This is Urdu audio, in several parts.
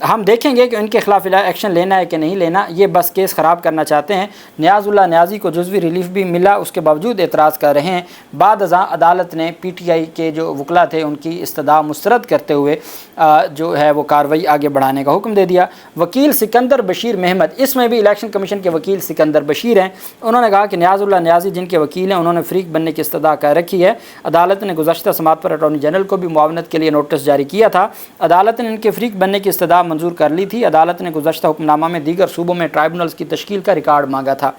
ہم دیکھیں گے کہ ان کے خلاف ایکشن لینا ہے کہ نہیں لینا، یہ بس کیس خراب کرنا چاہتے ہیں۔ نیاز اللہ نیازی کو جزوی ریلیف بھی ملا، اس کے باوجود اعتراض کر رہے ہیں۔ بعد ازاں عدالت نے پی ٹی آئی کے جو وکلاء تھے ان کی استدعا مسترد کرتے ہوئے جو ہے وہ کارروائی آگے بڑھانے کا حکم دے دیا۔ وکیل سکندر بشیر محمد، اس میں بھی الیکشن کمیشن کے وکیل سکندر بشیر ہیں، انہوں نے کہا کہ نیاز اللہ نیازی جن کے وکیل ہیں انہوں نے فریق بننے کی استدعا کر رکھی ہے۔ عدالت نے گزشتہ سماعت پر اٹارنی جنرل کو بھی معاونت کے لیے نوٹس جاری کیا تھا۔ عدالت نے ان کے فریق بننے کی استدعا منظور کر لی تھی۔ عدالت نے گزشتہ حکم نامہ میں دیگر صوبوں میں ٹرائبونلز کی تشکیل کا ریکارڈ مانگا تھا۔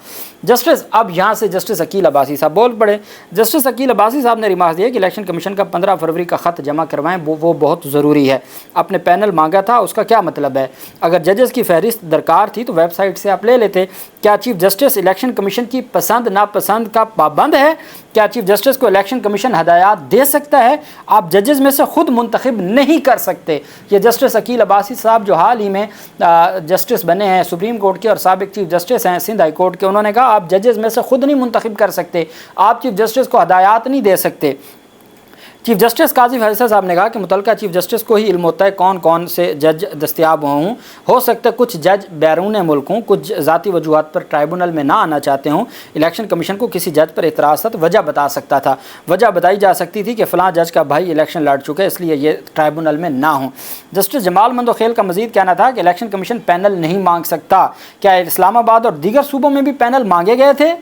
جسٹس اب یہاں سے جسٹس عقیل عباسی صاحب بول پڑے۔ جسٹس عقیل عباسی صاحب نے ریمارک دیا کہ الیکشن کمیشن کا 15 فروری کا خط جمع کروائیں، وہ بہت ضروری ہے۔ اپنے پینل مانگا تھا، اس کا کیا مطلب ہے؟ اگر ججز کی فہرست درکار تھی تو ویب سائٹ سے آپ لے لیتے۔ کیا چیف جسٹس الیکشن کمیشن کی پسند ناپسند کا پابند ہے؟ کیا چیف جسٹس کو الیکشن کمیشن ہدایات دے سکتا ہے؟ آپ ججز میں سے خود منتخب نہیں کر سکتے۔ یہ جسٹس عقیل عباسی صاحب جو حال ہی میں جسٹس بنے ہیں سپریم کورٹ کے اور سابق چیف جسٹس ہیں سندھ ہائی کورٹ کے، انہوں نے کہا آپ ججز میں سے خود نہیں منتخب کر سکتے، آپ چیف جسٹس کو ہدایات نہیں دے سکتے۔ چیف جسٹس قاضی فیصل صاحب نے کہا کہ متعلقہ چیف جسٹس کو ہی علم ہوتا ہے کون کون سے جج دستیاب ہو سکتا ہے کچھ جج بیرون ملک ہوں، کچھ ذاتی وجوہات پر ٹرائبونل میں نہ آنا چاہتے ہوں۔ الیکشن کمیشن کو کسی جج پر اعتراض تھا تو وجہ بتا سکتا تھا، وجہ بتائی جا سکتی تھی کہ فلاں جج کا بھائی الیکشن لڑ چکا ہے اس لیے یہ ٹرائبونل میں نہ ہوں۔ جسٹس جمال مندوخیل کا مزید کہنا تھا کہ الیکشن کمیشن پینل نہیں مانگ سکتا۔ کیا اسلام آباد اور دیگر صوبوں میں بھی پینل مانگے گئے تھے؟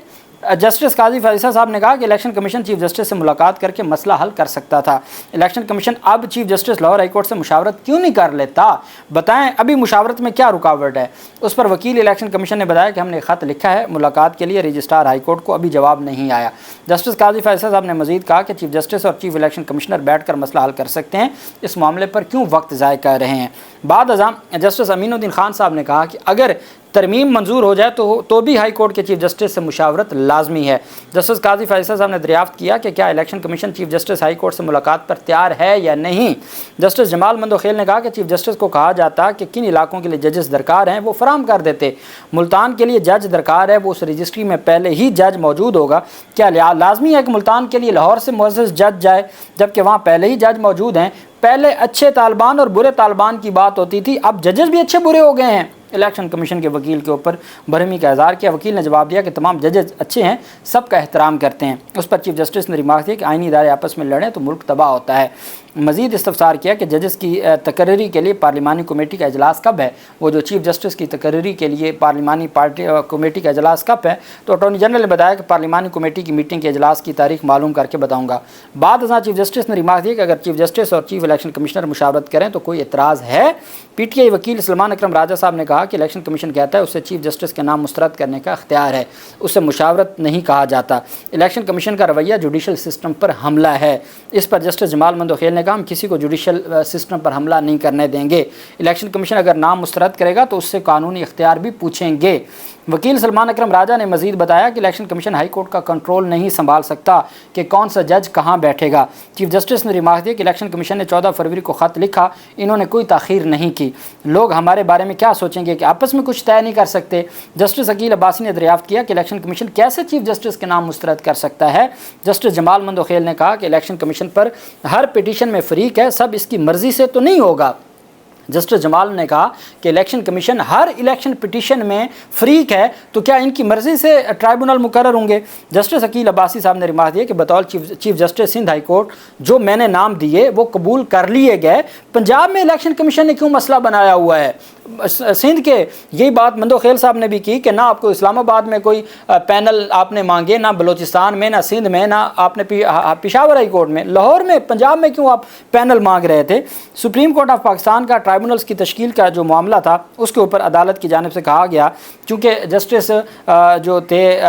جسٹس قاضی فیصل صاحب نے کہا کہ الیکشن کمیشن چیف جسٹس سے ملاقات کر کے مسئلہ حل کر سکتا تھا۔ الیکشن کمیشن اب chief justice Lahore high court سے مشاورت کیوں نہیں کر لیتا؟ بتائیں ابھی مشاورت میں کیا رکاوٹ ہے؟ اس پر وکیل الیکشن کمیشن نے بتایا کہ ہم نے خط لکھا ہے ملاقات کے لیے رجسٹرار ہائی کورٹ کو، ابھی جواب نہیں آیا۔ جسٹس قاضی فیصل صاحب نے مزید کہا کہ چیف جسٹس اور چیف الیکشن کمشنر بیٹھ کر مسئلہ حل کر سکتے ہیں، اس معاملے پر کیوں وقت ضائع کر رہے ہیں؟ بعد ازاں جسٹس امین الدین خان صاحب نے کہا کہ اگر ترمیم منظور ہو جائے تو بھی ہائی کورٹ کے چیف جسٹس سے مشاورت لازمی ہے۔ جسٹس قاضی فیصل صاحب نے دریافت کیا کہ کیا election commission chief justice high court سے ملاقات پر تیار ہے یا نہیں۔ جسٹس جمال مندوخیل نے کہا کہ چیف جسٹس کو کہا جاتا کہ کن علاقوں کے لیے ججز درکار ہیں وہ فراہم کر دیتے۔ ملتان کے لیے جج درکار ہے، وہ اس رجسٹری میں پہلے ہی جج موجود ہوگا۔ کیا لازمی ہے کہ ملتان کے لیے لاہور سے معزز جج جائے جبکہ وہاں پہلے ہی جج موجود ہیں؟ پہلے اچھے طالبان اور برے طالبان کی بات ہوتی تھی، اب ججز بھی اچھے برے ہو گئے ہیں۔ الیکشن کمیشن کے وکیل کے اوپر برہمی کا اظہار کیا۔ وکیل نے جواب دیا کہ تمام ججز اچھے ہیں، سب کا احترام کرتے ہیں۔ اس پر چیف جسٹس نے ریمارک دیا کہ آئینی ادارے آپس میں لڑیں تو ملک تباہ ہوتا ہے۔ مزید استفسار کیا کہ ججز کی تقرری کے لیے پارلیمانی کمیٹی کا اجلاس کب ہے؟ وہ جو چیف جسٹس کی تقرری کے لیے پارلیمانی کمیٹی کا اجلاس کب ہے؟ تو اٹارنی جنرل نے بتایا کہ پارلیمانی کمیٹی کی میٹنگ کے اجلاس کی تاریخ معلوم کر کے بتاؤں گا۔ بعد ازاں چیف جسٹس نے ریمارک دیا کہ اگر چیف جسٹس اور چیف الیکشن کمشنر مشاورت کریں تو کوئی اعتراض ہے؟ پی ٹی آئی وکیل سلمان اکرم راجہ صاحب نے کہا کہ الیکشن کمیشن کہتا ہے اسے چیف جسٹس کے نام مسترد کرنے کا اختیار ہے، اسے مشاورت نہیں کہا جاتا۔ الیکشن کمیشن کا رویہ جوڈیشل سسٹم پر حملہ ہے۔ اس پر جسٹس جمال مندوخیل نے کہا ہم کسی کو جوڈیشل سسٹم پر حملہ نہیں کرنے دیں گے۔ الیکشن کمیشن اگر نام مسترد کرے گا تو اس سے قانونی اختیار بھی پوچھیں گے۔ وکیل سلمان اکرم راجہ نے مزید بتایا کہ الیکشن کمیشن ہائی کورٹ کا کنٹرول نہیں سنبھال سکتا کہ کون سا جج کہاں بیٹھے گا۔ چیف جسٹس نے ریمارک دیا کہ الیکشن کمیشن نے 14 فروری کو خط لکھا، انہوں نے کوئی تاخیر نہیں کی۔ لوگ ہمارے بارے میں کیا سوچیں گے کہ آپس میں کچھ طے نہیں کر سکتے۔ جسٹس عقیل عباسی نے دریافت کیا کہ الیکشن کمیشن کیسے چیف جسٹس کے نام مسترد کر سکتا ہے۔ جسٹس جمال مندوخیل نے کہا کہ الیکشن کمیشن پر ہر پٹیشن میں فریق ہے، سب اس کی مرضی سے تو نہیں ہوگا۔ جسٹس جمال نے کہا کہ الیکشن کمیشن ہر الیکشن پٹیشن میں فریق ہے تو کیا ان کی مرضی سے ٹرائبونل مقرر ہوں گے؟ جسٹس عقیل عباسی صاحب نے ریمارک دیا کہ بطور chief justice Sindh high court جو میں نے نام دیے وہ قبول کر لیے گئے۔ پنجاب میں الیکشن کمیشن نے کیوں مسئلہ بنایا ہوا ہے؟ سندھ کے یہی بات مندوخیل صاحب نے بھی کی کہ نہ آپ کو اسلام آباد میں کوئی پینل آپ نے مانگے، نہ بلوچستان میں، نہ سندھ میں، نہ آپ نے پشاور ہائی کورٹ میں، لاہور میں، پنجاب میں کیوں آپ پینل مانگ رہے تھے؟ سپریم کورٹ آف پاکستان کا ٹرائبونلز کی تشکیل کا جو معاملہ تھا اس کے اوپر عدالت کی جانب سے کہا گیا، چونکہ جسٹس جو تھے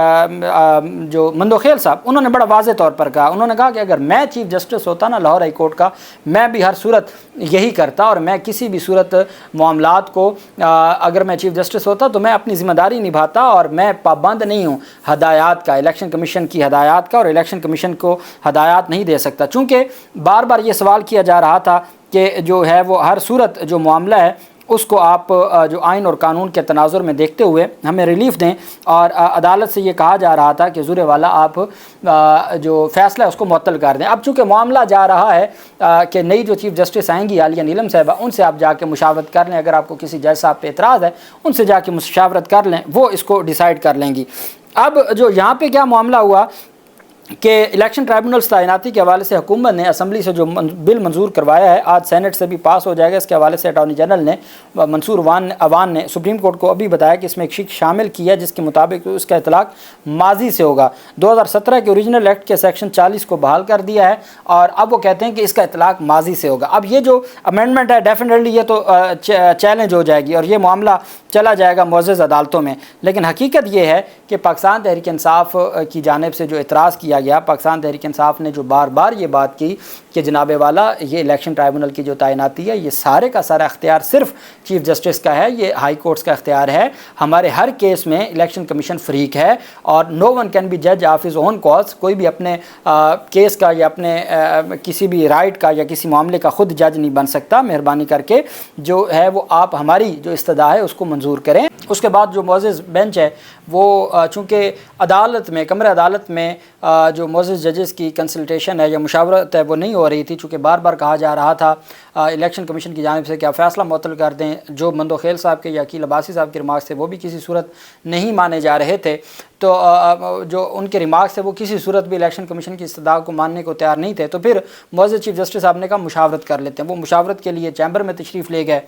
جو مندوخیل صاحب انہوں نے بڑا واضح طور پر کہا، انہوں نے کہا کہ اگر میں چیف جسٹس ہوتا نا لاہور ہائی کورٹ کا، میں بھی ہر صورت یہی کرتا اور میں کسی بھی صورت معاملات کو اگر میں چیف جسٹس ہوتا تو میں اپنی ذمہ داری نبھاتا اور میں پابند نہیں ہوں ہدایات کا، الیکشن کمیشن کی ہدایات کا، اور الیکشن کمیشن کو ہدایات نہیں دے سکتا۔ چونکہ بار بار یہ سوال کیا جا رہا تھا کہ جو ہے وہ ہر صورت جو معاملہ ہے اس کو آپ جو آئین اور قانون کے تناظر میں دیکھتے ہوئے ہمیں ریلیف دیں، اور عدالت سے یہ کہا جا رہا تھا کہ زورے والا آپ جو فیصلہ ہے اس کو معطل کر دیں۔ اب چونکہ معاملہ جا رہا ہے کہ نئی جو چیف جسٹس آئیں گی عالیہ نیلم صاحبہ، ان سے آپ جا کے مشاورت کر لیں، اگر آپ کو کسی جج صاحب پہ اعتراض ہے ان سے جا کے مشاورت کر لیں، وہ اس کو ڈیسائیڈ کر لیں گی۔ اب جو یہاں پہ کیا معاملہ ہوا کہ الیکشن ٹرائبونلز تعیناتی کے حوالے سے حکومت نے اسمبلی سے جو بل منظور کروایا ہے، آج سینٹ سے بھی پاس ہو جائے گا، اس کے حوالے سے اٹارنی جنرل نے منصور عوان نے سپریم کورٹ کو ابھی بتایا کہ اس میں ایک شک شامل کی ہے جس کے مطابق اس کا اطلاق ماضی سے ہوگا۔ 2017 کے اوریجنل ایکٹ کے سیکشن 40 کو بحال کر دیا ہے، اور اب وہ کہتے ہیں کہ اس کا اطلاق ماضی سے ہوگا۔ اب یہ جو امینڈمنٹ ہے ڈیفینیٹلی یہ تو چیلنج ہو جائے گی اور یہ معاملہ چلا جائے گا معزز عدالتوں میں، لیکن حقیقت یہ ہے کہ پاکستان تحریک انصاف کی جانب سے جو اعتراض کیا گیا، پاکستان تحریک انصاف نے جو بار بار یہ بات کی کہ جناب والا یہ الیکشن ٹرائبونل کی جو تعیناتی ہے یہ سارے کا سارا اختیار صرف چیف جسٹس کا ہے، یہ ہائی کورٹس کا اختیار ہے، ہمارے ہر کیس میں الیکشن کمیشن فریق ہے اور نو ون کین بی جج آف ہز اون کاز، کوئی بھی اپنے کیس کا یا اپنے کسی بھی رائٹ کا یا کسی معاملے کا خود جج نہیں بن سکتا۔ مہربانی کر کے جو ہے وہ آپ ہماری جو استدعا ہے اس کو منظور کریں۔ اس کے بعد جو معزز بینچ ہے وہ چونکہ عدالت میں کمرہ عدالت میں جو معزز ججز کی کنسلٹیشن ہے یا مشاورت ہے وہ نہیں ہو رہی تھی، چونکہ بار بار کہا جا رہا تھا الیکشن کمیشن کی جانب سے کہ آپ فیصلہ معطل کر دیں، جو مندوخیل صاحب کے یا عقیل عباسی صاحب کے ریمارکس تھے وہ بھی کسی صورت نہیں مانے جا رہے تھے، تو جو ان کے ریمارکس تھے وہ کسی صورت بھی الیکشن کمیشن کی استدعا کو ماننے کو تیار نہیں تھے، تو پھر معزز چیف جسٹس صاحب نے کہا مشاورت کر لیتے ہیں۔ وہ مشاورت کے لیے چیمبر میں تشریف لے گئے،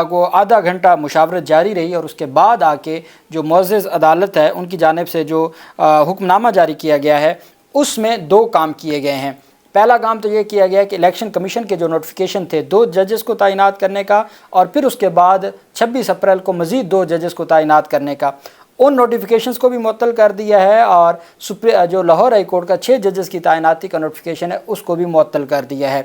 وہ آدھا گھنٹہ مشاورت جاری رہی، اور اس کے بعد آ کے جو معزز عدالت ہے ان کی جانب سے جو حکم نامہ جاری کیا گیا ہے اس میں 2 کام کیے گئے ہیں۔ پہلا کام تو یہ کیا گیا کہ الیکشن کمیشن کے جو نوٹیفیکیشن تھے 2 ججز کو تعینات کرنے کا، اور پھر اس کے بعد 26 اپریل کو مزید 2 ججز کو تعینات کرنے کا، ان نوٹیفیکیشنز کو بھی معطل کر دیا ہے، اور جو لاہور ہائی کورٹ کا 6 ججز کی تعیناتی کا نوٹیفیکیشن ہے اس کو بھی معطل کر دیا ہے۔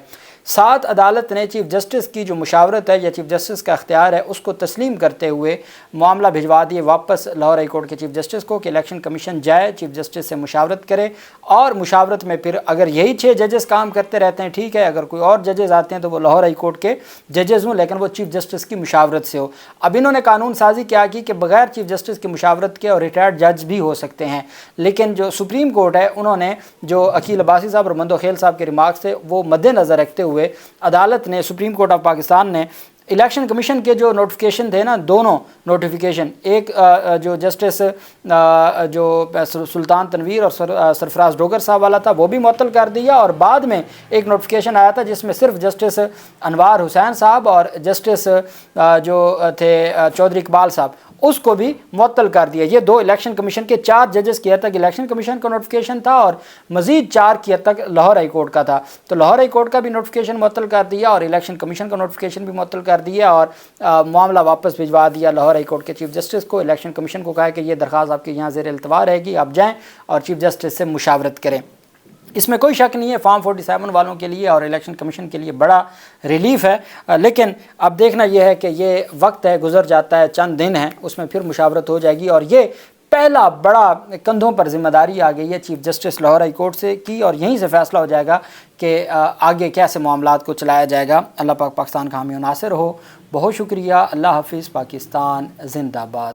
ساتھ عدالت نے چیف جسٹس کی جو مشاورت ہے یا چیف جسٹس کا اختیار ہے اس کو تسلیم کرتے ہوئے معاملہ بھجوا دیے واپس لاہور ہائی کورٹ کے چیف جسٹس کو کہ الیکشن کمیشن جائے چیف جسٹس سے مشاورت کرے، اور مشاورت میں پھر اگر یہی 6 ججز کام کرتے رہتے ہیں ٹھیک ہے، اگر کوئی اور ججز آتے ہیں تو وہ لاہور ہائی کورٹ کے ججز ہوں لیکن وہ چیف جسٹس کی مشاورت سے ہو۔ اب انہوں نے قانون سازی کیا کی کہ بغیر چیف جسٹس کی مشاورت کے اور ریٹائرڈ جج بھی ہو سکتے ہیں، لیکن جو سپریم کورٹ ہے انہوں نے جو عقیل عباسی صاحب اور مندوخیل صاحب کے ریمارکس تھے وہ مد نظر رکھتے ہوئے عدالت نے سپریم کورٹ آف پاکستان نے الیکشن کمیشن کے جو نوٹیفیکیشن تھے نا، دونوں نوٹیفیکیشن، ایک جو جسٹس جو سلطان تنویر اور سرفراز ڈوگر صاحب والا تھا وہ بھی معطل کر دیا، اور بعد میں ایک نوٹیفیکیشن آیا تھا جس میں صرف جسٹس انوار حسین صاحب اور جسٹس جو تھے چودھری اقبال صاحب اس کو بھی معطل کر دیا۔ یہ 2 الیکشن کمیشن کے 4 ججز کی حد تک الیکشن کمیشن کا نوٹیفیکیشن تھا اور مزید 4 کی حد تک لاہور ہائی کورٹ کا تھا، تو لاہور ہائی کورٹ کا بھی نوٹیفیکیشن معطل کر دیا اور الیکشن کمیشن کا نوٹیفیکیشن بھی معطل کر دیا، اور معاملہ واپس بھجوا دیا لاہور ہائی کورٹ کے چیف جسٹس کو۔ الیکشن کمیشن کو کہا کہ یہ درخواست آپ کے یہاں زیر التوا رہے گی، آپ جائیں اور چیف جسٹس سے مشاورت کریں۔ اس میں کوئی شک نہیں ہے فارم 47 والوں کے لیے اور الیکشن کمیشن کے لیے بڑا ریلیف ہے، لیکن اب دیکھنا یہ ہے کہ یہ وقت ہے گزر جاتا ہے، چند دن ہیں، اس میں پھر مشاورت ہو جائے گی، اور یہ پہلا بڑا کندھوں پر ذمہ داری آ گئی ہے chief justice Lahore high court سے کی، اور یہیں سے فیصلہ ہو جائے گا کہ آگے کیسے معاملات کو چلایا جائے گا۔ اللہ پاک پاکستان کا حامی و ناصر ہو۔ بہت شکریہ، اللہ حافظ، پاکستان زندہ باد۔